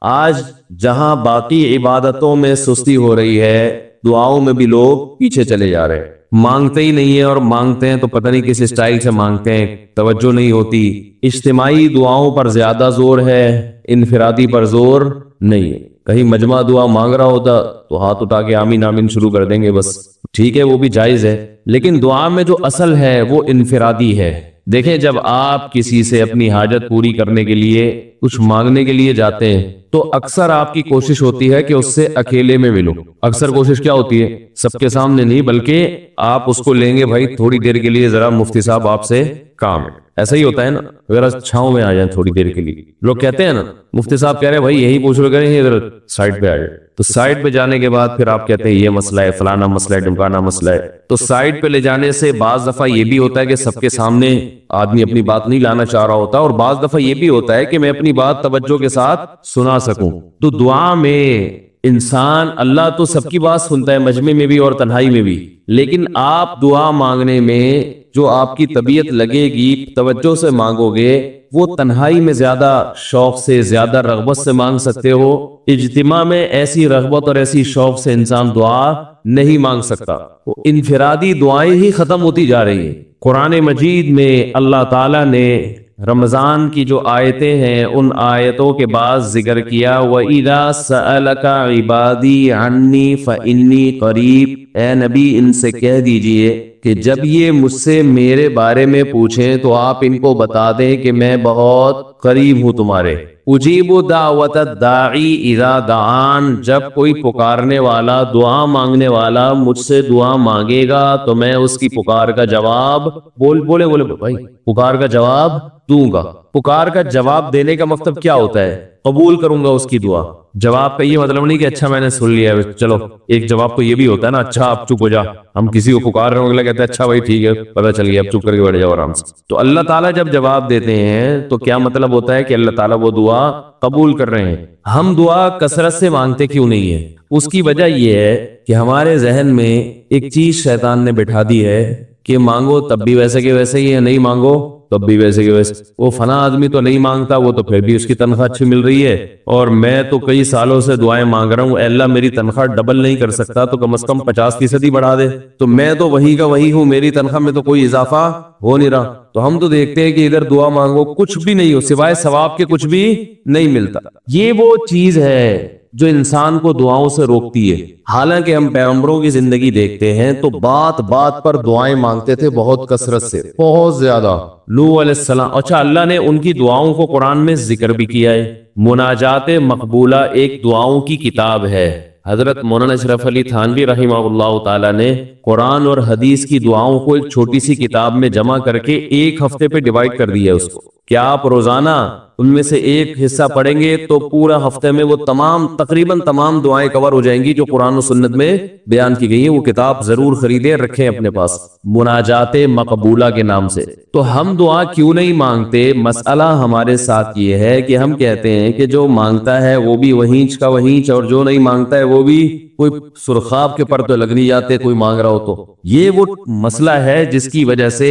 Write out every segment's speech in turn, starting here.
آج جہاں باقی عبادتوں میں سستی ہو رہی ہے، دعاؤں میں بھی لوگ پیچھے چلے جا رہے ہیں، مانگتے ہی نہیں ہے، اور مانگتے ہیں تو پتہ نہیں کس اسٹائل سے مانگتے ہیں، توجہ نہیں ہوتی۔ اجتماعی دعاؤں پر زیادہ زور ہے، انفرادی پر زور نہیں ہے۔ کہیں مجمع دعا مانگ رہا ہوتا تو ہاتھ اٹھا کے آمین آمین شروع کر دیں گے، بس ٹھیک ہے، وہ بھی جائز ہے، لیکن دعا میں جو اصل ہے وہ انفرادی ہے۔ دیکھیں، جب آپ کسی سے اپنی حاجت پوری کرنے کے لیے کچھ مانگنے کے لیے جاتے ہیں تو اکثر آپ کی کوشش ہوتی ہے کہ اس سے اکیلے میں ملو۔ اکثر کوشش کیا ہوتی ہے؟ سب کے سامنے نہیں، بلکہ آپ اس کو لیں گے، بھائی تھوڑی دیر کے لیے ذرا مفتی صاحب آپ سے کام ہے۔ ایسا ہی ہوتا ہے نا، ذرا چھاؤں میں آ جائیں تھوڑی دیر کے لیے، لوگ کہتے ہیں نا، مفتی صاحب کہہ رہے ہیں بھائی یہی پوچھ رہے کریں، ادھر سائڈ پہ آ جائے، تو سائڈ پہ جانے کے بعد پھر آپ کہتے ہیں یہ مسئلہ ہے، فلانا مسئلہ ہے، ڈمکانا مسئلہ ہے۔ تو سائڈ پہ لے جانے سے بعض دفعہ یہ بھی ہوتا ہے کہ سب کے سامنے آدمی اپنی بات نہیں لانا چاہ رہا ہوتا، اور بعض دفعہ یہ بھی ہوتا ہے کہ میں اپنی بات توجہ کے ساتھ سنا سکوں۔ تو دعا میں انسان، اللہ تو سب کی بات سنتا ہے، مجمع میں بھی اور تنہائی میں بھی، لیکن آپ دعا مانگنے میں جو آپ کی طبیعت لگے گی، توجہ سے مانگو گے، وہ تنہائی میں زیادہ شوق سے، زیادہ رغبت سے مانگ سکتے ہو۔ اجتماع میں ایسی رغبت اور ایسی شوق سے انسان دعا نہیں مانگ سکتا۔ وہ انفرادی دعائیں ہی ختم ہوتی جا رہی ہیں۔ قرآن مجید میں اللہ تعالیٰ نے رمضان کی جو آیتیں ہیں ان آیتوں کے بعد ذکر کیا، وَإِذَا سَأَلَكَ عِبَادِي عَنِّي فَإِنِّي قَرِيب، اے نبی ان سے کہہ دیجئے کہ جب یہ مجھ سے میرے بارے میں پوچھیں تو آپ ان کو بتا دیں کہ میں بہت قریب ہوں تمہارے۔ اجیب دعوت الداعی اذا دعان، جب کوئی پکارنے والا، دعا مانگنے والا مجھ سے دعا مانگے گا تو میں اس کی پکار کا جواب بولے بھائی پکار کا جواب دوں گا۔ پکار کا جواب دینے کا مطلب کیا ہوتا ہے؟ قبول کروں گا اس کی دعا۔ جواب کا یہ مطلب نہیں کہ اچھا میں نے سن لیا ہے، چلو ایک جواب تو یہ بھی ہوتا ہے نا، اچھا آپ چپ ہو جا، ہم کسی کو پکار رہے ہوں اگلا کہتا ہے اچھا بھائی ٹھیک ہے پتہ چل گیا، اب چپ کر کے بیٹھ جاؤ آرام سے۔ تو اللہ تعالیٰ جب جواب دیتے ہیں تو کیا مطلب ہوتا ہے کہ اللہ تعالیٰ وہ دعا قبول کر رہے ہیں۔ ہم دعا کثرت سے مانگتے کیوں نہیں ہے؟ اس کی وجہ یہ ہے کہ ہمارے ذہن میں ایک چیز شیطان نے بٹھا دی ہے کہ مانگو تب بھی ویسے کے ویسے ہی ہے، نہیں مانگو تب بھی ویسے کے ویسے۔ وہ فلاں آدمی تو نہیں مانگتا، وہ تو پھر بھی اس کی تنخواہ اچھی مل رہی ہے، اور میں تو کئی سالوں سے دعائیں مانگ رہا ہوں، اے اللہ میری تنخواہ ڈبل نہیں کر سکتا تو کم از کم 50% ہی بڑھا دے، تو میں تو وہی کا وہی ہوں، میری تنخواہ میں تو کوئی اضافہ ہو نہیں رہا۔ تو ہم تو دیکھتے ہیں کہ ادھر دعا مانگو کچھ بھی نہیں ہو، سوائے ثواب کے کچھ بھی نہیں ملتا۔ یہ وہ چیز ہے جو انسان کو دعاؤں سے روکتی ہے۔ حالانکہ ہم پیغمبروں کی زندگی دیکھتے ہیں تو بات بات پر دعائیں مانگتے تھے، بہت کثرت سے، بہت زیادہ۔ نوح علیہ السلام، اچھا اللہ نے ان کی دعاؤں کو قرآن میں ذکر بھی کیا ہے۔ مناجات مقبولہ ایک دعاؤں کی کتاب ہے۔ حضرت مولانا اشرف علی تھانوی رحمہ اللہ تعالی نے قرآن اور حدیث کی دعاؤں کو ایک چھوٹی سی کتاب میں جمع کر کے ایک ہفتے پہ ڈیوائیڈ کر دیا ہے اس کو، کہ آپ روزانہ ان میں سے ایک حصہ پڑھیں گے تو پورا ہفتے میں وہ تقریباً تمام دعائیں کور ہو جائیں گی جو قرآن و سنت میں بیان کی گئی ہیں۔ وہ کتاب ضرور خریدیں، رکھیں اپنے پاس، مناجات مقبولہ کے نام سے۔ تو ہم دعا کیوں نہیں مانگتے؟ مسئلہ ہمارے ساتھ یہ ہے کہ ہم کہتے ہیں کہ جو مانگتا ہے وہ بھی وہینچ کا وہینچ، اور جو نہیں مانگتا ہے وہ بھی کوئی سرخاب کے پر تو لگ نہیں جاتے کوئی مانگ رہا ہو تو۔ یہ وہ مسئلہ ہے جس کی وجہ سے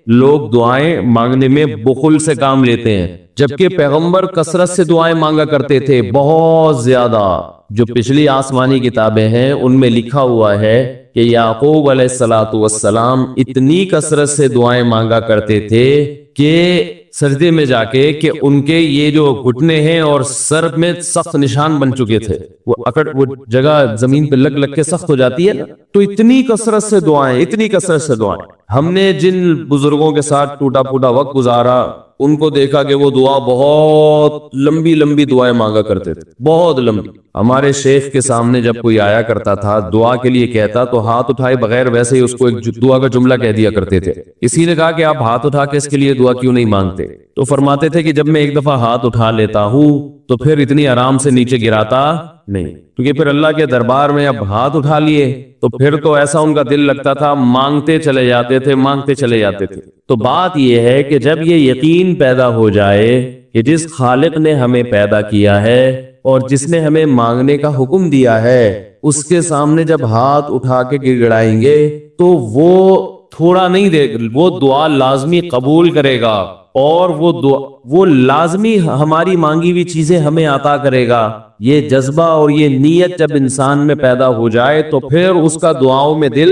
لوگ دعائیں مانگنے میں بخل سے کام لیتے ہیں، جبکہ پیغمبر کثرت سے دعائیں مانگا کرتے تھے، بہت زیادہ۔ جو پچھلی آسمانی کتابیں ہیں ان میں لکھا ہوا ہے کہ یعقوب علیہ السلام اتنی کثرت سے دعائیں مانگا کرتے تھے کہ سجدے میں جا کے کہ ان کے یہ جو گھٹنے ہیں اور سر میں سخت نشان بن چکے تھے، وہ جگہ زمین پہ لگ کے سخت ہو جاتی ہے نا، تو اتنی کثرت سے دعائیں، اتنی کثرت سے دعائیں۔ ہم نے جن بزرگوں کے ساتھ ٹوٹا پھوٹا وقت گزارا ان کو دیکھا کہ وہ دعا بہت لمبی لمبی دعائیں مانگا کرتے تھے، بہت لمبی۔ ہمارے شیخ کے سامنے جب کوئی آیا کرتا تھا دعا کے لیے کہتا تو ہاتھ اٹھائے بغیر ویسے ہی اس کو ایک دعا کا جملہ کہہ دیا کرتے تھے۔ کسی نے کہا کہ آپ ہاتھ اٹھا کے اس کے لیے دعا کیوں نہیں مانگتے؟ تو فرماتے تھے کہ جب میں ایک دفعہ ہاتھ اٹھا لیتا ہوں تو پھر اتنی آرام سے نیچے گراتا نہیں، کیونکہ پھر اللہ کے دربار میں اب ہاتھ اٹھا لیے تو پھر تو ایسا ان کا دل لگتا تھا، مانگتے چلے جاتے تھے، مانگتے چلے جاتے تھے۔ تو بات یہ ہے کہ جب یہ یقین پیدا ہو جائے کہ جس خالق نے ہمیں پیدا کیا ہے اور جس نے ہمیں مانگنے کا حکم دیا ہے، اس کے سامنے جب ہاتھ اٹھا کے گڑگڑائیں گے تو وہ تھوڑا نہیں دے، وہ دعا لازمی قبول کرے گا، اور وہ لازمی ہماری مانگی ہوئی چیزیں ہمیں عطا کرے گا۔ یہ جذبہ اور یہ نیت جب انسان میں پیدا ہو جائے تو پھر اس کا دعاؤں میں دل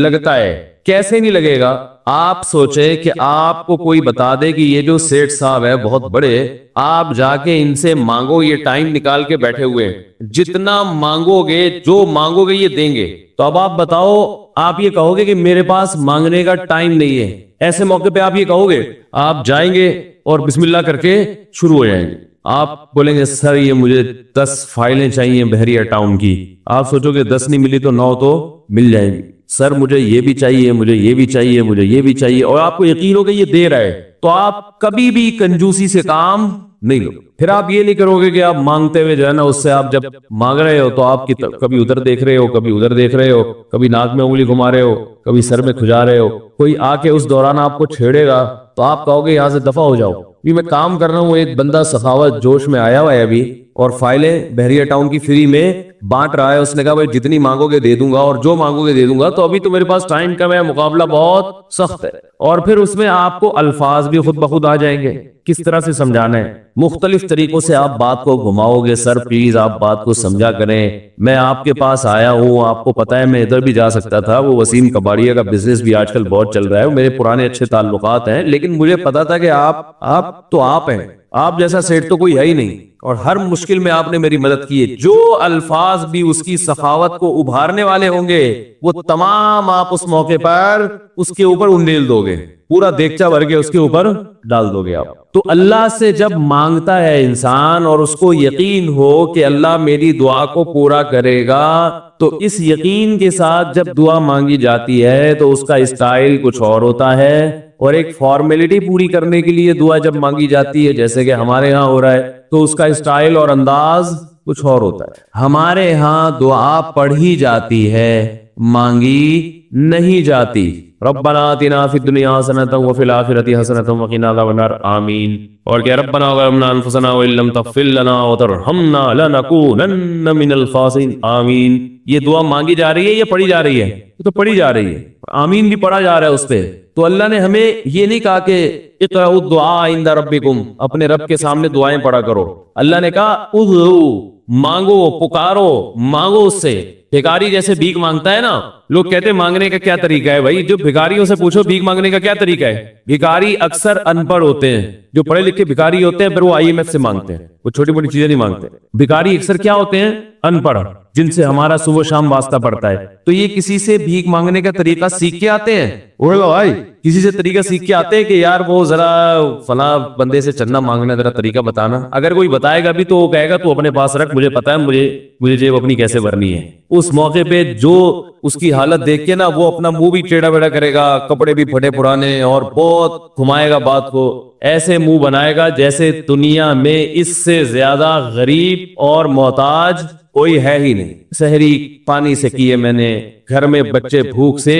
لگتا ہے۔ کیسے نہیں لگے گا؟ آپ سوچے کہ آپ کو کوئی بتا دے کہ یہ جو سیٹھ صاحب ہے بہت بڑے، آپ جا کے ان سے مانگو، یہ ٹائم نکال کے بیٹھے ہوئے، جتنا مانگو گے، جو مانگو گے یہ دیں گے، تو اب آپ بتاؤ، آپ یہ کہو گے کہ میرے پاس مانگنے کا ٹائم نہیں ہے؟ ایسے موقع پہ آپ یہ کہو گے؟ آپ جائیں گے اور بسم اللہ کر کے شروع ہو جائیں گے۔ آپ بولیں گے سر یہ مجھے 10 فائلیں چاہیے بحریہ ٹاؤن کی، آپ سوچو گے 10 نہیں ملی تو 9 تو مل جائیں گی۔ سر مجھے یہ بھی چاہیے، مجھے یہ بھی چاہیے، مجھے یہ بھی چاہیے، اور آپ کو یقین ہو کہ یہ دے رہا ہے، تو آپ کبھی بھی کنجوسی سے کام نہیں لو۔ پھر آپ یہ نہیں کرو گے کہ آپ مانگتے ہوئے جو ہے نا، اس سے آپ جب مانگ رہے ہو تو آپ کی کبھی ادھر دیکھ رہے ہو، کبھی ادھر دیکھ رہے ہو، کبھی ناک میں انگلی گھما رہے ہو، کبھی سر میں کھجا رہے ہو، کوئی آ کے اس دوران آپ کو چھیڑے گا تو آپ کہو گے یہاں سے دفع ہو جاؤ، میں کام کر رہا ہوں۔ ایک بندہ سخاوت جوش میں آیا ہوا ہے ابھی، اور فائلیں بحریہ ٹاؤن کی فری میں بانٹ رہا ہے۔ اس نے کہا بھائی جتنی مانگو گے دے دوں گا، اور جو مانگو گے دے دوں گا، تو ابھی تو میرے پاس ٹائم کم ہے، مقابلہ بہت سخت ہے۔ اور پھر اس میں آپ کو الفاظ بھی خود بخود آ جائیں گے، کس طرح سے سمجھانا ہے، مختلف طریقوں سے آپ بات کو گھماؤ گے۔ سر پلیز آپ بات کو سمجھا کریں، میں آپ کے پاس آیا ہوں، آپ کو پتا ہے میں ادھر بھی جا سکتا تھا، وہ وسیم کباڑیہ کا بزنس بھی آج کل بہت چل رہا ہے، میرے پرانے اچھے تعلقات ہیں، لیکن مجھے پتا تھا کہ آپ ہیں، آپ جیسا سیٹ تو کوئی ہے ہی نہیں، اور ہر مشکل میں آپ نے میری مدد کی ہے۔ جو الفاظ بھی اس کی سخاوت کو ابھارنے والے ہوں گے، وہ تمام آپ اس موقع پر اس کے اوپر انڈیل دو گے، پورا دیگچہ بھر کے اس کے اوپر ڈال دو گے آپ۔ تو اللہ سے جب مانگتا ہے انسان اور اس کو یقین ہو کہ اللہ میری دعا کو پورا کرے گا، تو اس یقین کے ساتھ جب دعا مانگی جاتی ہے تو اس کا اسٹائل کچھ اور ہوتا ہے، اور ایک فارمیلٹی پوری کرنے کے لیے دعا جب مانگی جاتی ہے، جیسے کہ ہمارے ہاں ہو رہا ہے، تو اس کا اسٹائل اور انداز کچھ اور ہوتا ہے۔ ہمارے ہاں دعا پڑھی جاتی ہے، مانگی نہیں جاتی۔ ربنا آتنا فی الدنیا حسنۃ وفی الآخرۃ حسنۃ وقنا عذاب النار، آمین۔ اور کہ ربنا ظلمنا انفسنا وان لم تغفر لنا وترحمنا لنکونن من الخاسرین، آمین۔ یہ دعا مانگی جا رہی ہے یا پڑھی جا رہی ہے؟ یہ تو پڑھی جا رہی ہے، آمین بھی پڑھا جا رہا ہے اس پہ۔ تو اللہ نے ہمیں یہ نہیں کہا کہ اقرؤوا الدعاء عند ربکم، اپنے رب کے سامنے دعائیں پڑھا کرو۔ اللہ نے کہا ادعوا، مانگو، پکارو، مانگو اس سے۔ بھکاری جیسے بھیک مانگتا ہے نا، لوگ کہتے ہیں مانگنے کا کیا طریقہ ہے؟ بھائی جو بھکاریوں سے پوچھو بھیک مانگنے کا کیا طریقہ ہے۔ بھکاری اکثر ان پڑھ ہوتے ہیں، جو پڑھے لکھے بھکاری ہوتے ہیں پھر وہ IMF سے مانگتے ہیں، وہ چھوٹی بڑی چیزیں نہیں مانگتے۔ بھکاری اکثر کیا ہوتے ہیں؟ ان پڑھ، جن سے ہمارا صبح شام واسطہ پڑتا ہے۔ تو یہ کسی سے بھیک مانگنے کا طریقہ سیکھ کے آتے ہیں؟ بھائی کسی سے طریقہ سیکھ کے آتے ہیں کہ یار وہ ذرا فلاں بندے سے چندہ مانگنا، ذرا طریقہ بتانا؟ اگر کوئی بتائے گا بھی تو وہ کہے گا تو اپنے پاس رکھ، مجھے پتا ہے مجھے جیب اپنی کیسے بھرنی ہے۔ اس موقع پہ جو اس کی حالت دیکھ کے نا، وہ اپنا منہ بھی ٹیڑھا بیڑھا کرے گا، کپڑے بھی پھٹے پرانے، اور بہت گھمائے گا بات کو، ایسے منہ بنائے گا جیسے دنیا میں اس سے زیادہ غریب اور محتاج کوئی ہے ہی نہیں۔ سحری پانی سے کیے میں نے، گھر میں بچے بھوک سے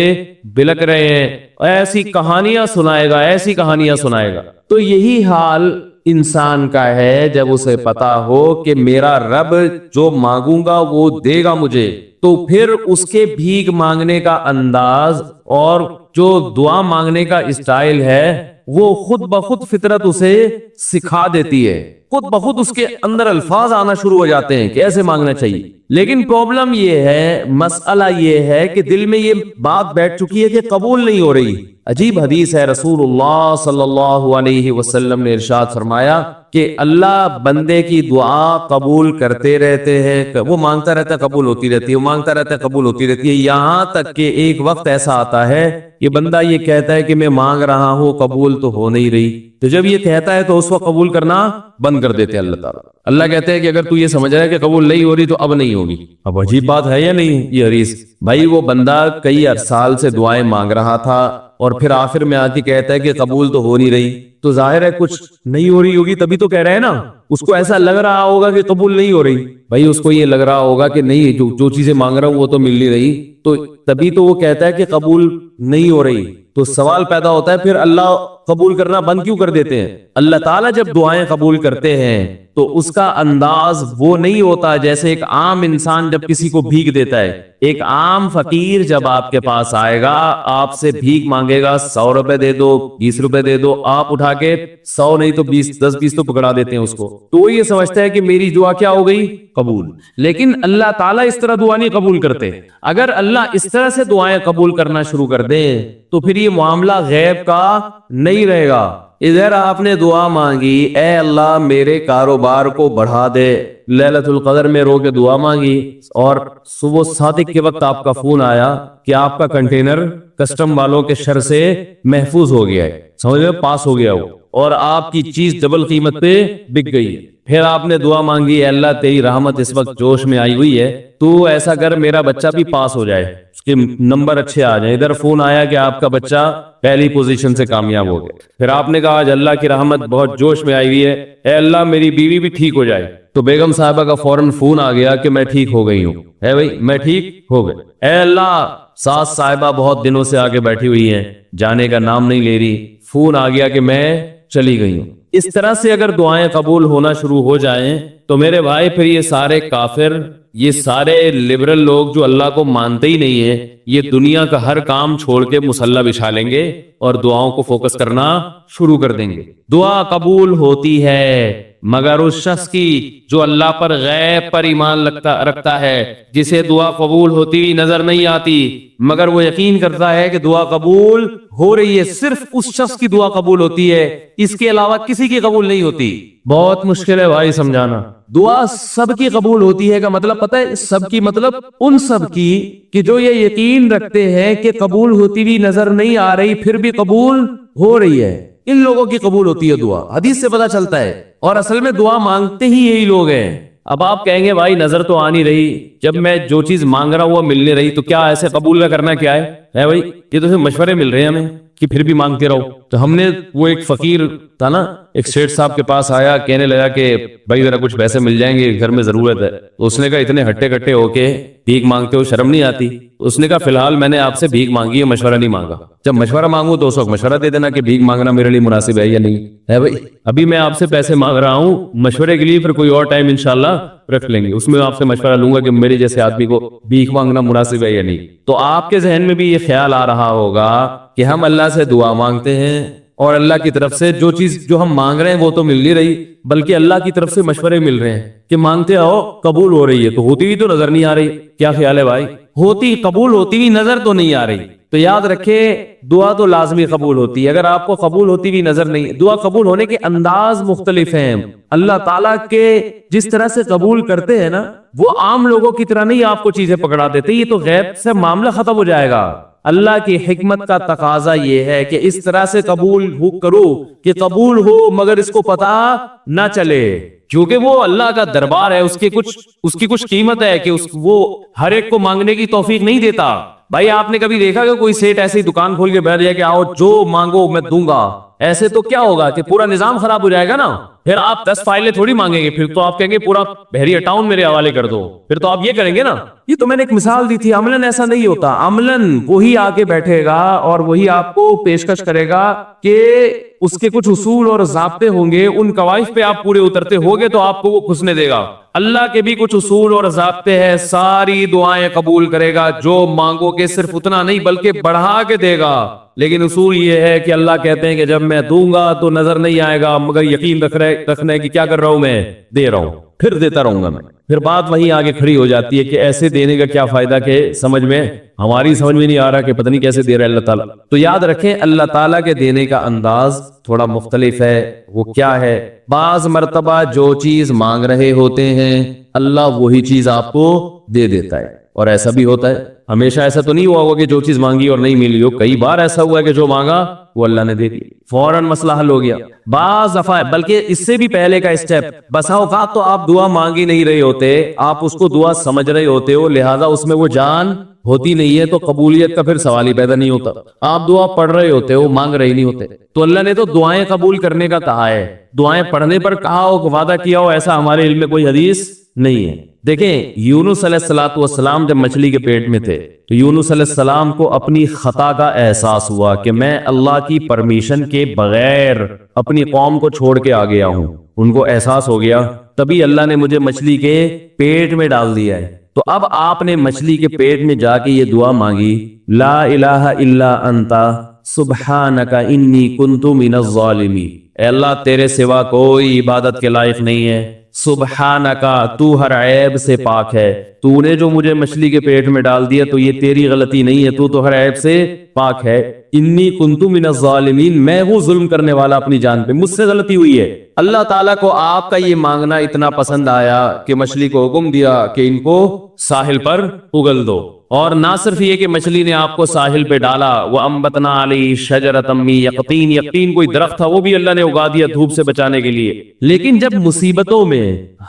بلک رہے ہیں، ایسی کہانیاں سنائے گا، ایسی کہانیاں سنائے گا۔ تو یہی حال انسان کا ہے جب اسے پتا ہو کہ میرا رب جو مانگوں گا وہ دے گا مجھے، تو پھر اس کے بھیک مانگنے کا انداز اور جو دعا مانگنے کا اسٹائل ہے وہ خود بخود فطرت اسے سکھا دیتی ہے، خود بخود اس کے اندر الفاظ آنا شروع ہو جاتے ہیں کہ ایسے مانگنا چاہیے۔ لیکن پرابلم یہ ہے، مسئلہ یہ ہے کہ دل میں یہ بات بیٹھ چکی ہے کہ قبول نہیں ہو رہی۔ عجیب حدیث ہے، رسول اللہ صلی اللہ علیہ وسلم نے ارشاد فرمایا کہ اللہ بندے کی دعا قبول کرتے رہتے ہیں، وہ مانگتا رہتا ہے قبول ہوتی رہتی ہے، وہ مانگتا رہتا ہے قبول ہوتی رہتی ہے، یہاں تک کہ ایک وقت ایسا آتا ہے کہ بندہ یہ کہتا ہے کہ میں مانگ رہا ہوں قبول تو ہو نہیں رہی، تو جب یہ کہتا ہے تو اس وقت قبول کرنا بند کر دیتے ہیں اللہ تعالیٰ۔ اللہ کہتے ہیں کہ اگر تو یہ سمجھ رہا ہے کہ قبول نہیں ہو رہی تو اب نہیں ہوگی۔ اب عجیب بات ہے یا نہیں یہ حدیث؟ بھائی وہ بندہ کئی سال سے دعائیں مانگ رہا تھا اور پھر آخر میں آ کے کہتا ہے کہ قبول تو ہو نہیں رہی، تو ظاہر ہے کچھ نہیں ہو رہی ہوگی، تبھی تو کہہ رہے ہیں نا۔ اس کو ایسا لگ رہا ہوگا کہ قبول نہیں ہو رہی، بھائی اس کو یہ لگ رہا ہوگا کہ نہیں، جو چیزیں مانگ رہا ہوں وہ تو مل نہیں رہی، تو تبھی تو وہ کہتا ہے کہ قبول نہیں ہو رہی۔ تو سوال پیدا ہوتا ہے پھر اللہ قبول کرنا بند کیوں کر دیتے ہیں؟ اللہ تعالیٰ جب دعائیں قبول کرتے ہیں تو اس کا انداز وہ نہیں ہوتا جیسے ایک عام انسان جب کسی کو بھیک دیتا ہے. ایک عام فقیر جب آپ کے پاس آئے گا, آپ سے بھیک مانگے گا, 100 روپے دے دو, 20 روپے دے دو, آپ اٹھا کے 100 نہیں تو 10-20 تو پکڑا دیتے ہیں اس کو, تو وہ یہ سمجھتا ہے کہ میری دعا کیا ہو گئی؟ قبول. لیکن اللہ تعالیٰ اس طرح دعا نہیں قبول کرتے. اگر اللہ اس طرح سے دعائیں قبول کرنا شروع کر دیں تو پھر یہ معاملہ غیب کا نہیں رہے گا. ادھر آپ نے دعا مانگی, اے اللہ میرے کاروبار کو بڑھا دے, لیلۃ القدر میں رو کے دعا مانگی, اور صبح صادق کے وقت آپ کا فون آیا کہ آپ کا کنٹینر کسٹم والوں کے شر سے محفوظ ہو گیا ہے, سمجھ میں پاس ہو گیا ہو, اور آپ کی چیز ڈبل قیمت پہ بک گئی ہے. پھر آپ نے دعا مانگی, اے اللہ تیری رحمت اس وقت جوش میں آئی ہوئی ہے, تو ایسا کر میرا بچہ بھی پاس ہو جائے, اس کے نمبر اچھے آ جائیں. ادھر فون آیا کہ آپ کا بچہ پہلی پوزیشن سے کامیاب ہو گیا. پھر آپ نے کہا آج اللہ کی رحمت بہت جوش میں آئی ہوئی ہے, اے اللہ میری بیوی بھی ٹھیک ہو جائے. تو بیگم صاحبہ کا فوراً فون آ گیا کہ میں ٹھیک ہو گئی ہوں. ہے بھائی, میں ٹھیک ہو گئی. اے اللہ ساس صاحبہ بہت دنوں سے آگے بیٹھی ہوئی ہیں, جانے کا نام نہیں لے رہی, فون آ گیا کہ میں چلی گئی ہوں. اس طرح سے اگر دعائیں قبول ہونا شروع ہو جائیں تو میرے بھائی پھر یہ سارے کافر, یہ سارے لبرل لوگ جو اللہ کو مانتے ہی نہیں ہیں, یہ دنیا کا ہر کام چھوڑ کے مصلی بچھا لیں گے اور دعاؤں کو فوکس کرنا شروع کر دیں گے. دعا قبول ہوتی ہے مگر اس شخص کی جو اللہ پر غیب پر ایمان رکھتا ہے, جسے دعا قبول ہوتی ہوئی نظر نہیں آتی مگر وہ یقین کرتا ہے کہ دعا قبول ہو رہی ہے. صرف اس شخص کی دعا قبول ہوتی ہے, اس کے علاوہ کسی کی قبول نہیں ہوتی. بہت مشکل ہے بھائی سمجھانا. دعا سب کی قبول ہوتی ہے کا مطلب پتہ ہے, سب کی مطلب ان سب کی کہ جو یہ یقین رکھتے ہیں کہ قبول ہوتی ہوئی نظر نہیں آ رہی پھر بھی قبول ہو رہی ہے, ان لوگوں کی قبول ہوتی ہے دعا. حدیث سے پتہ چلتا ہے, اور اصل میں دعا مانگتے ہی یہی لوگ ہیں. اب آپ کہیں گے بھائی نظر تو آ نہیں رہی, جب میں جو چیز مانگ رہا ہوں وہ مل نہیں رہی, تو کیا ایسے قبول کرنا کیا ہے بھائی؟ یہ تو مشورے مل رہے ہیں ہمیں کہ پھر بھی مانگتے رہو. تو ہم نے وہ ایک فقیر تھا نا, ایک سیٹھ صاحب کے پاس آیا, کہنے لگا کہ بھائی ذرا کچھ پیسے مل جائیں گے, گھر میں ضرورت ہے. اس نے کہا اتنے ہٹے کٹے ہو کے بھیک مانگتے ہو, شرم نہیں آتی؟ اس نے کہا فی الحال میں نے آپ سے بھیک مانگی ہے, مشورہ نہیں مانگا. جب مشورہ مانگو تو اس وقت مشورہ دے دینا کہ بھیک مانگنا میرے لیے مناسب ہے یا نہیں ہے بھائی. ابھی میں آپ سے پیسے مانگ رہا ہوں مشورے کے لیے, پھر کوئی اور ٹائم انشاءاللہ رکھ لیں گے, اس میں آپ سے مشورہ لوں گا کہ میرے جیسے آدمی کو بھیک مانگنا مناسب ہے یا نہیں. تو آپ کے ذہن میں بھی یہ خیال آ رہا ہوگا کہ ہم اللہ سے دعا مانگتے ہیں اور اللہ کی طرف سے جو چیز جو ہم مانگ رہے ہیں وہ تو مل نہیں رہی, بلکہ اللہ کی طرف سے مشورے مل رہے ہیں کہ مانگتے آؤ قبول ہو رہی ہے, تو ہوتی ہوئی تو نظر نہیں آ رہی. کیا خیال ہے بھائی؟ ہوتی قبول ہوتی ہوئی نظر تو نہیں آ رہی. تو یاد رکھے دعا تو لازمی قبول ہوتی ہے. اگر آپ کو قبول ہوتی ہوئی نظر نہیں, دعا قبول ہونے کے انداز مختلف ہیں. اللہ تعالیٰ کے جس طرح سے قبول کرتے ہیں نا, وہ عام لوگوں کی طرح نہیں آپ کو چیزیں پکڑا دیتے. یہ تو غیب سے معاملہ ختم ہو جائے گا. اللہ کی حکمت کا تقاضا یہ ہے کہ اس طرح سے قبول کرو کہ قبول ہو مگر اس کو پتا نہ چلے, کیونکہ وہ اللہ کا دربار ہے, اس کی کچھ قیمت ہے کہ وہ ہر ایک کو مانگنے کی توفیق نہیں دیتا. بھائی آپ نے کبھی دیکھا کہ کوئی سیٹ ایسی دکان کھول کے بیٹھ جائے کہ آؤ جو مانگو میں دوں گا؟ ایسے تو کیا ہوگا کہ پورا نظام خراب ہو جائے گا نا. پھر آپ 10 فائلیں تھوڑی مانگیں گے, پھر تو آپ کہیں گے پورا بحریہ ٹاؤن میرے حوالے کر دو, پھر تو آپ یہ کریں گے نا. یہ تو میں نے ایک مثال دی تھی. عملاً ایسا نہیں ہوتا. عملاً وہی آگے بیٹھے گا اور وہی آپ کو پیشکش کرے گا کہ اس کے کچھ اصول اور ضابطے ہوں گے, ان قواعد پہ آپ پورے اترتے ہوگے تو آپ کو وہ گھسنے دے گا. اللہ کے بھی کچھ اصول اور ضابطے ہیں, ساری دعائیں قبول کرے گا, جو مانگو گے صرف اتنا نہیں بلکہ بڑھا کے دے گا. لیکن اصول یہ ہے کہ اللہ کہتے ہیں کہ جب میں دوں گا تو نظر نہیں آئے گا, مگر یقین رکھنا ہے کہ کیا کر رہا ہوں, میں دے رہا ہوں, پھر دیتا رہوں گا میں. پھر بات وہیں آگے کھڑی ہو جاتی ہے کہ ایسے دینے کا کیا فائدہ, کہ ہماری سمجھ میں نہیں آ رہا کہ پتہ نہیں کیسے دے رہا ہے اللہ تعالیٰ. تو یاد رکھیں اللہ تعالیٰ کے دینے کا انداز تھوڑا مختلف ہے. وہ کیا ہے؟ بعض مرتبہ جو چیز مانگ رہے ہوتے ہیں اللہ وہی چیز آپ کو دے دیتا ہے, اور ایسا بھی ہوتا ہے. ہمیشہ ایسا تو نہیں ہوا ہوگا کہ جو چیز مانگی اور نہیں ملی ہو. کئی بار ایسا ہوا ہے کہ جو مانگا وہ اللہ نے دے دی, فوراً مسئلہ حل ہو گیا. بعض دفعہ بلکہ اس سے بھی پہلے کا اسٹیپ, بسا اوقات تو آپ دعا مانگ ہی نہیں رہے ہوتے, آپ اس کو دعا سمجھ رہے ہوتے ہو, لہذا اس میں وہ جان ہوتی نہیں ہے, تو قبولیت کا پھر سوال ہی پیدا نہیں ہوتا. آپ دعا پڑھ رہے ہوتے ہو, مانگ رہے نہیں ہوتے. تو اللہ نے تو دعائیں قبول کرنے کا کہا ہے, دعائیں پڑھنے پر کہا ہو, وعدہ کیا ہو, ایسا ہمارے علم میں کوئی حدیث نہیں ہے. دیکھیں یونس علیہ السلام جب مچھلی کے پیٹ میں تھے تو یونس علیہ السلام کو اپنی خطا کا احساس ہوا کہ میں اللہ کی پرمیشن کے بغیر اپنی قوم کو چھوڑ کے آ گیا ہوں. ان کو احساس ہو گیا, تبھی اللہ نے مجھے مچھلی کے پیٹ میں ڈال دیا ہے. تو اب آپ نے مچھلی کے پیٹ میں جا کے یہ دعا مانگی, لا الہ الا انت سبحانک انی کنت من الظالمین. اے اللہ تیرے سوا کوئی عبادت کے لائق نہیں ہے, سبحانکا تو ہر عیب سے پاک ہے, تو نے جو مجھے مچھلی کے پیٹ میں ڈال دیا تو یہ تیری غلطی نہیں ہے, تو ہر عیب سے پاک ہے. انی کنت من الظالمین, میں وہ ظلم کرنے والا اپنی جان پہ, مجھ سے غلطی ہوئی ہے. اللہ تعالیٰ کو آپ کا یہ مانگنا اتنا پسند آیا کہ مچھلی کو حکم دیا کہ ان کو ساحل پر اگل دو. اور نہ صرف یہ کہ مچھلی نے آپ کو ساحل پہ ڈالا, وَأَنبَتْنَا عَلَيْهِ شَجَرَةً مِّن يَقْطِينٍ, یقطین کوئی درخت تھا وہ بھی اللہ نے اگا دیا دھوپ سے بچانے کے لیے. لیکن جب مصیبتوں میں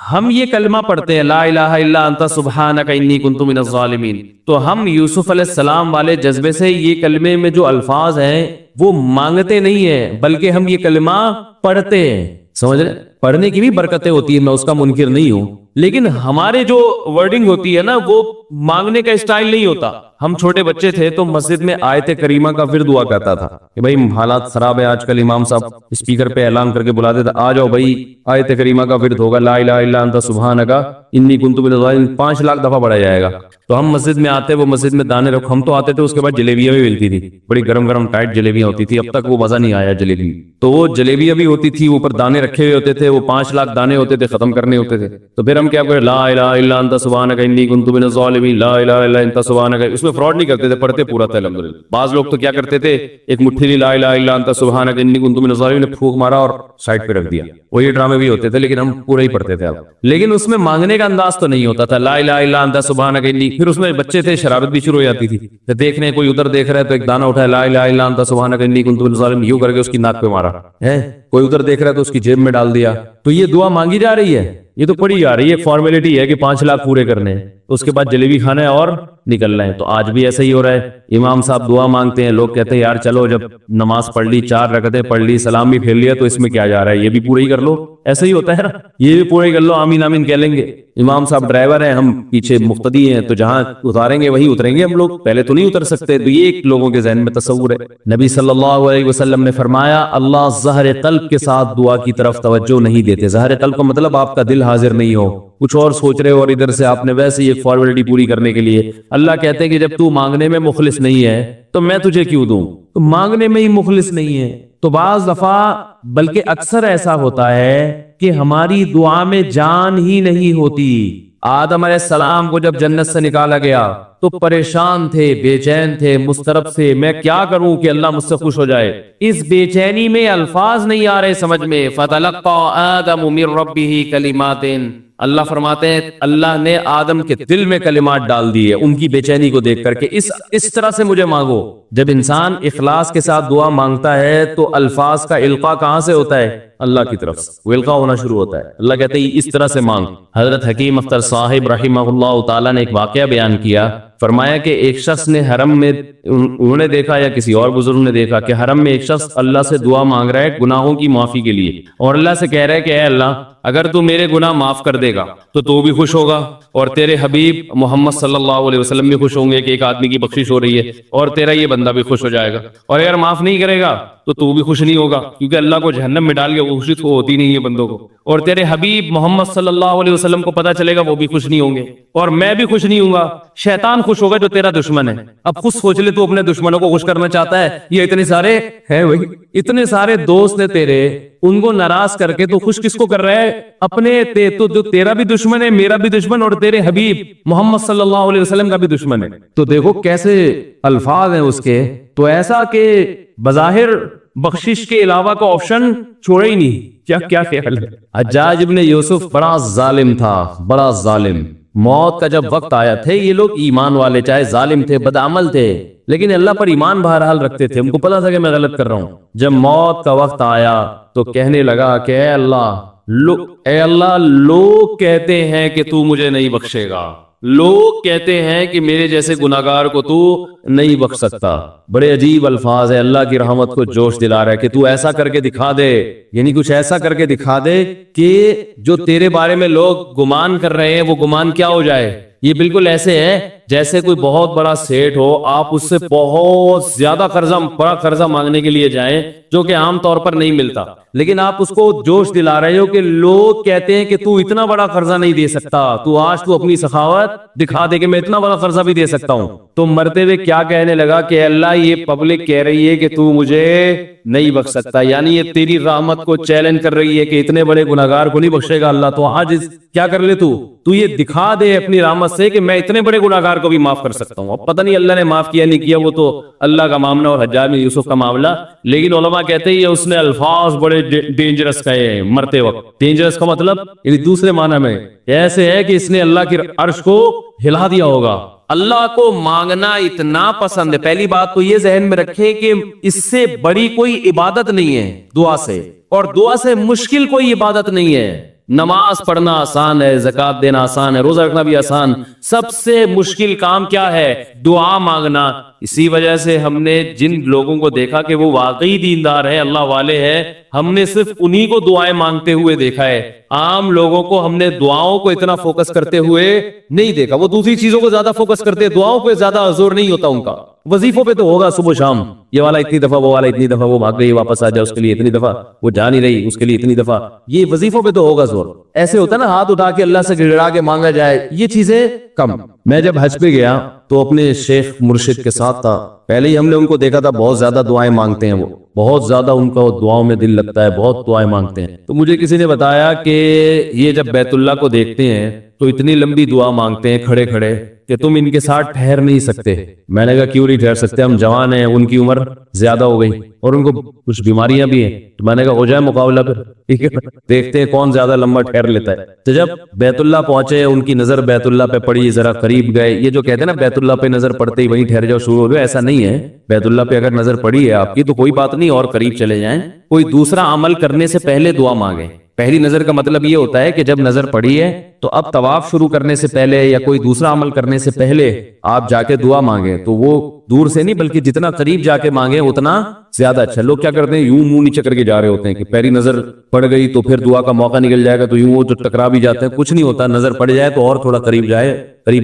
ہم یہ کلمہ پڑھتے ہیں لا الہ الا انت سبحانک انی کنت من الظالمین, تو ہم یوسف علیہ السلام والے جذبے سے یہ کلمے میں جو الفاظ ہیں وہ مانگتے نہیں ہیں بلکہ ہم یہ کلمہ پڑھتے ہیں. سمجھ رہے, پڑھنے کی بھی برکتیں ہوتی ہیں, میں اس کا منکر نہیں ہوں, لیکن ہمارے جو ورڈنگ ہوتی ہے نا وہ مانگنے کا اسٹائل نہیں ہوتا. ہم چھوٹے بچے تھے تو مسجد میں آیت کریمہ کا ورد ہوا کرتا تھا کہ بھائی حالات خراب ہے, آج کل امام صاحب اسپیکر پہ اعلان کر کے بلاتے تھے, آ جاؤ بھائی آیت کریمہ کا ورد ہوگا, لا الہ الا انت سبحانک انی کنت من الظالمین, 5 لاکھ دفعہ پڑھا جائے گا. تو ہم مسجد میں آتے, وہ مسجد میں دانے رکھ, ہم تو آتے تھے, اس کے بعد جلیبیاں بھی ملتی تھی, بڑی گرم گرم ٹائٹ جلیبیاں ہوتی تھی. اب تک وہ مزہ نہیں آیا جلیبی, تو وہ جلیبیاں بھی ہوتی تھی, اوپر دانے رکھے ہوئے ہوتے تھے, وہ 5 لاکھ دانے ہوتے تھے, ختم کرنے ہوتے تھے. تو پھر ہم کیا کریں, لا الہ الا انت سبحانک انی کنت من الظالمین, لا الہ الا انت سبحانک. اس میں فراڈ نہیں کرتے تھے, پڑھتے پورا تھا الحمدللہ. بعض لوگ تو کیا کرتے تھے, ایک مٹھی لی لا الہ الا انت سبحانک انی کنت من الظالمین نے پھونک مارا اور سائڈ پہ رکھ دیا. وہ یہ ڈرامے بھی ہوتے تھے, لیکن ہم پورا ہی پڑھتے تھے. اب لیکن اس میں مانگنے کا انداز تو نہیں ہوتا تھا, لا الہ الا انت سبحانک انی. پھر اس میں بچے تھے, شرارت بھی شروع ہو جاتی تھی, دیکھنے کوئی ادھر دیکھ رہا ہے تو ایک دانہ اٹھایا, لا الہ الا انت سبحانک انی کنت من الظالمین, یوں کر کے اس کی ناک پہ مارا ہے. کوئی ادھر دیکھ رہا ہے تو اس کی جیب میں ڈال دیا. تو یہ دعا مانگی جا رہی ہے, یہ تو پڑھی جا رہی ہے, ایک فارمیلٹی ہے کہ 5 لاکھ پورے کرنے ہیں, اس کے بعد جلیبی کھانا ہے اور نکلنا ہے. تو آج بھی ایسا ہی ہو رہا ہے, امام صاحب دعا مانگتے ہیں, لوگ کہتے ہیں یار چلو جب نماز پڑھ لی, 4 رکعتیں پڑھ لی, سلام بھی پھیر لیا, تو اس میں کیا جا رہا ہے, یہ بھی پورا ہی کر لو. ایسا ہی ہوتا ہے نا, یہ بھی پورا ہی کر لو, آمین آمین کہہ لیں گے. امام صاحب ڈرائیور ہیں, ہم پیچھے مقتدی ہیں, تو جہاں اتاریں گے وہی اتریں گے ہم لوگ, پہلے تو نہیں اتر سکتے. تو یہ ایک لوگوں کے ذہن میں تصور ہے. نبی صلی اللہ علیہ وسلم نے فرمایا اللہ ظاہر قلب کے ساتھ دعا کی طرف توجہ نہیں دیتے. ظاہر قلب کا مطلب آپ کا دل حاضر نہیں ہو, کچھ اور سوچ رہے ہو, اور ادھر سے آپ نے ویسے ہی ایک فارمیلٹی پوری کرنے کے لیے. اللہ کہتے ہیں کہ جب تو مانگنے میں مخلص نہیں ہے تو میں تجھے کیوں دوں, تو مانگنے میں ہی مخلص نہیں ہے. تو بعض دفعہ بلکہ اکثر ایسا ہوتا ہے کہ ہماری دعا میں جان ہی نہیں ہوتی. آدم علیہ السلام کو جب جنت سے نکالا گیا تو پریشان تھے, بے چین تھے, مضطرب سے, میں کیا کروں کہ اللہ مجھ سے خوش ہو جائے. اس بے چینی میں الفاظ نہیں آ رہے سمجھ میں. فَتَلَقَّى آدَمُ مِن رَبِّهِ كَلِمَاتٍ, اللہ فرماتے ہیں اللہ نے آدم کے دل میں کلمات ڈال دیے ان کی بے چینی کو دیکھ کر کے, اس طرح سے مجھے مانگو. جب انسان اخلاص کے ساتھ دعا مانگتا ہے تو الفاظ کا القاء کہاں سے ہوتا ہے, اللہ کی طرف سے وہ القاء ہونا شروع ہوتا ہے. اللہ کہتے ہیں اس طرح سے مانگ. حضرت حکیم اختر صاحب رحمہ اللہ تعالیٰ نے ایک واقعہ بیان کیا, فرمایا کہ ایک شخص نے حرم میں, انہوں نے دیکھا یا کسی اور بزرگ نے دیکھا کہ حرم میں ایک شخص اللہ سے دعا مانگ رہا ہے گناہوں کی معافی کے لیے, اور اللہ سے کہہ رہا ہے کہ اے اللہ اگر تو میرے گناہ معاف کر دے گا تو بھی خوش ہوگا, اور تیرے حبیب محمد صلی اللہ علیہ وسلم بھی خوش ہوں گے کہ ایک آدمی کی بخشش ہو رہی ہے, اور تیرا یہ بندہ بھی خوش ہو جائے گا. اور اگر معاف نہیں کرے گا تو بھی خوش نہیں ہوگا, کیونکہ اللہ کو جہنم میں ڈال کے خوشی تو ہوتی نہیں ہے بندوں کو. اور تیرے حبیب محمد صلی اللہ علیہ وسلم کو پتا چلے گا وہ بھی خوش نہیں ہوں گے, اور میں بھی خوش نہیں ہوں گا. شیطان خوش ہوگا جو تیرا دشمن ہے. اب خود سوچ لے, تو اپنے دشمنوں کو خوش کرنا چاہتا ہے, یہ اتنے سارے ہیں بھائی, اتنے سارے دوست ہیں تیرے, ان کو ناراض کر کے تو خوش کس کو کر رہا ہے, اپنے. تو جو تیرا بھی دشمن ہے, میرا بھی دشمن, اور تیرے حبیب محمد صلی اللہ علیہ وسلم کا بھی دشمن ہے. تو دیکھو کیسے الفاظ ہیں اس کے. تو ایسا کہ بظاہر بخشش کے علاوہ کا آپشن چھوڑا ہی نہیں. کیا خیال ہے. حجاج ابن یوسف بڑا ظالم تھا, بڑا ظالم. موت کا جب وقت آیا, تھے یہ لوگ ایمان والے, چاہے ظالم تھے, بدعمل تھے, لیکن اللہ پر ایمان بہرحال رکھتے تھے. ان کو پتا تھا کہ میں غلط کر رہا ہوں. جب موت کا وقت آیا تو کہنے لگا کہ اے اللہ لوگ کہتے ہیں کہ تو مجھے نہیں بخشے گا, لوگ کہتے ہیں کہ میرے جیسے گناہگار کو تو نہیں بخش سکتا. بڑے عجیب الفاظ ہے, اللہ کی رحمت کو جوش دلا رہا ہے کہ تو ایسا کر کے دکھا دے, یعنی کچھ ایسا کر کے دکھا دے کہ جو تیرے بارے میں لوگ گمان کر رہے ہیں وہ گمان کیا ہو جائے. یہ بالکل ایسے ہے جیسے کوئی بہت بڑا سیٹ ہو, آپ اس سے بہت زیادہ بڑا قرضہ مانگنے کے لیے جائیں جو کہ عام طور پر نہیں ملتا, لیکن آپ اس کو جوش دلا رہے ہو کہ لوگ کہتے ہیں کہ تو اتنا بڑا قرضہ نہیں دے سکتا, تو آج تو اپنی سخاوت دکھا دے کہ میں اتنا بڑا قرضہ بھی دے سکتا ہوں. تو مرتے ہوئے کیا کہنے لگا کہ اللہ یہ پبلک کہہ رہی ہے کہ تو مجھے نہیں بخش سکتا, یعنی یہ تیری رحمت کو چیلنج کر رہی ہے کہ اتنے بڑے گناہگار کو نہیں بخشے گا اللہ. تو آج کیا کر لے, تو یہ دکھا دے اپنی رحمت سے کہ میں اتنے بڑے گناہگار کو بھی معاف کر سکتا ہوں. اب پتہ نہیں اللہ نے معاف کیا نہیں کیا, وہ تو اللہ کا معاملہ اور حجاج بن یوسف کا معاملہ, لیکن علماء کہتے ہیں اس نے الفاظ بڑے ڈینجرس کہے ہیں مرتے وقت. ڈینجرس کا مطلب یعنی دوسرے معنی میں ایسے ہے کہ اس نے اللہ کی عرش کو ہلا دیا ہوگا. اللہ کو مانگنا اتنا پسند ہے. پہلی بات تو یہ ذہن میں رکھیں کہ اس سے بڑی کوئی عبادت نہیں ہے دعا سے, اور دعا سے مشکل کوئی عبادت نہیں ہے. نماز پڑھنا آسان ہے, زکات دینا آسان ہے, روزہ رکھنا بھی آسان. سب سے مشکل کام کیا ہے؟ دعا مانگنا. اسی وجہ سے ہم نے جن لوگوں کو دیکھا کہ وہ واقعی دیندار ہے, اللہ والے ہیں, ہم نے صرف انہی کو دعائیں مانگتے ہوئے دیکھا ہے. عام لوگوں کو ہم نے دعاؤں کو اتنا فوکس کرتے ہوئے نہیں دیکھا. وہ دوسری چیزوں کو زیادہ فوکس کرتے, دعاؤں پہ زیادہ زور نہیں ہوتا ان کا. وظیفوں پہ تو ہوگا صبح شام, یہ والا اتنی دفعہ, وہ والا اتنی دفعہ, وہ بھاگ گئی واپس آ جائے اس کے لیے اتنی دفعہ, وہ جا نہیں رہی اس کے لیے اتنی دفعہ. یہ وظیفوں پہ تو ہوگا زور. ایسے ہوتا ہے نا ہاتھ اٹھا کے اللہ سے گڑگڑا کے مانگا جائے, یہ چیزیں کم. میں جب حج پہ گیا تو اپنے شیخ مرشد کے ساتھ تھا. پہلے ہی ہم نے ان کو دیکھا تھا بہت زیادہ دعائیں مانگتے ہیں, وہ بہت زیادہ ان کا دعاؤں میں دل لگتا ہے, بہت دعائیں مانگتے ہیں. تو مجھے کسی نے بتایا کہ یہ جب بیت اللہ کو دیکھتے ہیں تو اتنی لمبی دعا مانگتے ہیں کھڑے کھڑے کہ تم ان کے ساتھ ٹھہر نہیں سکتے. میں نے کہا کیوں نہیں ٹھہر سکتے, ہم جوان ہیں, ان کی عمر زیادہ ہو گئی اور ان کو کچھ بیماریاں بھی ہیں. تو میں نے کہا ہو جائے مقابلہ پھر, ٹھیک ہے, دیکھتے ہیں کون زیادہ لمبا ٹھہر لیتا ہے. تو جب بیت اللہ پہنچے, ان کی نظر بیت اللہ پہ پڑی, ذرا قریب گئے. یہ جو کہتے ہیں نا بیت اللہ پہ نظر پڑتے ہی وہیں ٹھہر جاؤ شروع ہو گئے, ایسا نہیں ہے. بیت اللہ پہ اگر نظر پڑی ہے آپ کی تو کوئی بات نہیں, اور قریب چلے جائیں. کوئی دوسرا عمل کرنے سے پہلے دعا مانگیں. پہلی نظر کا مطلب یہ ہوتا ہے کہ جب نظر پڑی ہے تو اب طواف شروع کرنے سے پہلے یا کوئی دوسرا عمل کرنے سے پہلے آپ جا کے دعا مانگیں. تو وہ دور سے نہیں بلکہ جتنا قریب جا کے مانگیں اتنا زیادہ اچھا. لوگ کیا کرتے ہیں, یوں منہ نیچے کر کے جا رہے ہوتے ہیں کہ پہلی نظر پڑ گئی تو پھر دعا کا موقع نکل جائے گا, تو یوں وہ جو ٹکرا بھی جاتے ہیں. کچھ نہیں ہوتا, نظر پڑ جائے تو اور تھوڑا قریب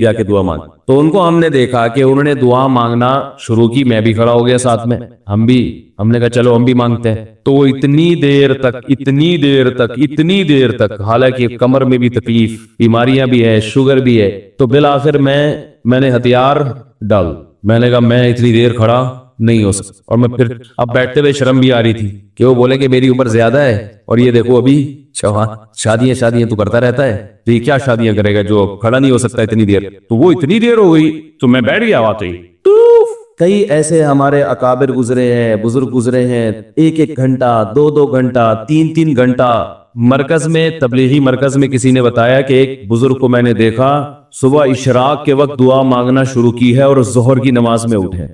جا کے دعا مانگ. تو ان کو ہم نے دیکھا کہ انہوں نے دعا مانگنا شروع کی, میں بھی کھڑا ہو گیا ساتھ میں, ہم نے کہا چلو ہم بھی مانگتے ہیں. تو وہ اتنی دیر تک حالانکہ کمر میں بھی تکلیف, بیماریاں بھی ہے, شوگر بھی ہے, تو بالآخر میں نے ہتھیار ڈال. میں نے کہا میں اتنی دیر کھڑا نہیں ہو سکتا. اور میں پھر اب بیٹھتے ہوئے شرم بھی آ رہی تھی کہ وہ بولے کہ میری عمر زیادہ ہے اور یہ دیکھو ابھی شادیاں تو کرتا رہتا ہے, تو یہ کیا شادیاں کرے گا جو کھڑا نہیں ہو سکتا اتنی دیر. تو وہ اتنی دیر ہو گئی تو میں بیٹھ گیا آتے ہی. کئی ایسے ہمارے اکابر گزرے ہیں, بزرگ گزرے ہیں, 1 گھنٹہ 2 گھنٹہ 3 گھنٹہ. مرکز میں, تبلیغی مرکز میں کسی نے بتایا کہ ایک بزرگ کو میں نے دیکھا صبح اشراق کے وقت دعا مانگنا شروع کی ہے اور ظہر کی نماز میں اٹھے.